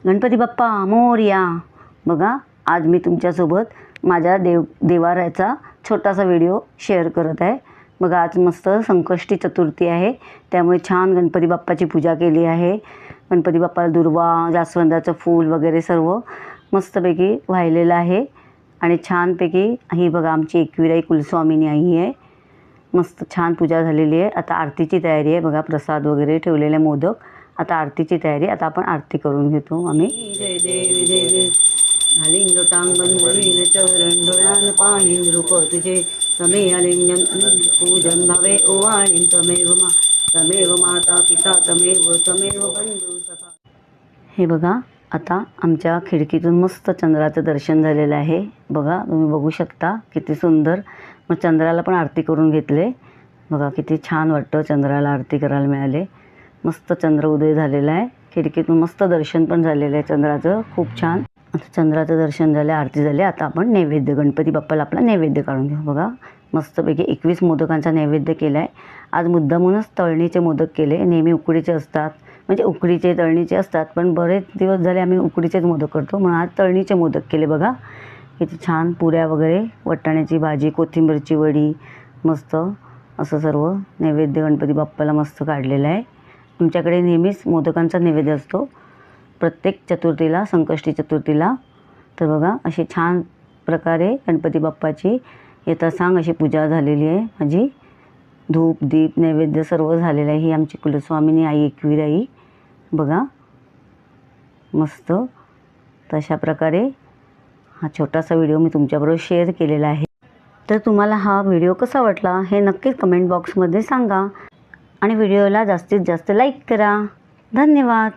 गणपती बाप्पा मोरया. बघा, आज मी तुमच्यासोबत माझ्या देवाऱ्याचा छोटासा व्हिडिओ शेअर करत आहे. बघा, आज मस्त संकष्टी चतुर्थी आहे, त्यामुळे छान गणपती बाप्पाची पूजा केली आहे. गणपती बाप्पाला दुर्वा, जास्वंदाचं फूल वगैरे सर्व मस्तपैकी वाहिलेलं आहे. आणि छानपैकी ही बघा आमची एकविराई कुलस्वामिनी आई आहे. मस्त छान पूजा झालेली आहे. आता आरतीची तयारी आहे. बघा, प्रसाद वगैरे ठेवलेले मोदक. आता आरतीची तयारी. आता आपण आरती करून घेतो आम्ही. जय देव जय देव. झालिंग लोटांगण वरील चरण डोळ्यान पाहिन रूप तुझे. तमे आलिंगन पूजन भावे ओवाळीन तमेव माता पिता तमेव बंधू सखा. हे बघा, आता आमच्या खिडकीतून मस्त चंद्राचं दर्शन झालेलं आहे. बघा, तुम्ही बघू शकता किती सुंदर. मग चंद्राला पण आरती करून घेतले. बघा किती छान वाटतं, चंद्राला आरती करायला मिळाले. मस्त चंद्र उदय झालेला आहे. खिडकीतून मस्त दर्शन पण झालेलं आहे चंद्राचं, खूप छान. आता चंद्राचं दर्शन झालं, आरती झाली. आता आपण नैवेद्य, गणपती बाप्पाला आपला नैवेद्य काढून घेऊ. बघा, मस्तपैकी 21 मोदकांचा नैवेद्य केला आहे. आज मुद्दामूनच तळणीचे मोदक केले. नेहमी उकडीचे असतात, म्हणजे उकडीचे तळणीचे असतात, पण बरेच दिवस झाले आम्ही उकडीचेच मोदक करतो, म्हणून आज तळणीचे मोदक केले. बघा किती छान. पुऱ्या वगैरे, वाटाण्याची भाजी, कोथिंबीरची वडी, मस्त असं सर्व नैवेद्य गणपती बाप्पाला मस्त काढलेलं आहे. तुमच्याकडे नेहमीच मोदकांचा नैवेद्य असतो प्रत्येक चतुर्थीला, संकष्टी चतुर्थीला. तर बघा, अशी छान प्रकारे गणपती बाप्पाची येता सांग अशी पूजा झालेली आहे माझी. धूप दीप नैवेद्य सर्व झालेलं आहे. ही आमची कुलस्वामिनी आई एकविराई. बघा मस्त. तशा प्रकारे हा छोटासा व्हिडिओ मी तुमच्याबरोबर शेअर केलेला आहे. तर तुम्हाला हा व्हिडिओ कसा वाटला हे नक्कीच कमेंट बॉक्समध्ये सांगा. आणि व्हिडिओला जास्तीत जास्त लाईक करा. धन्यवाद.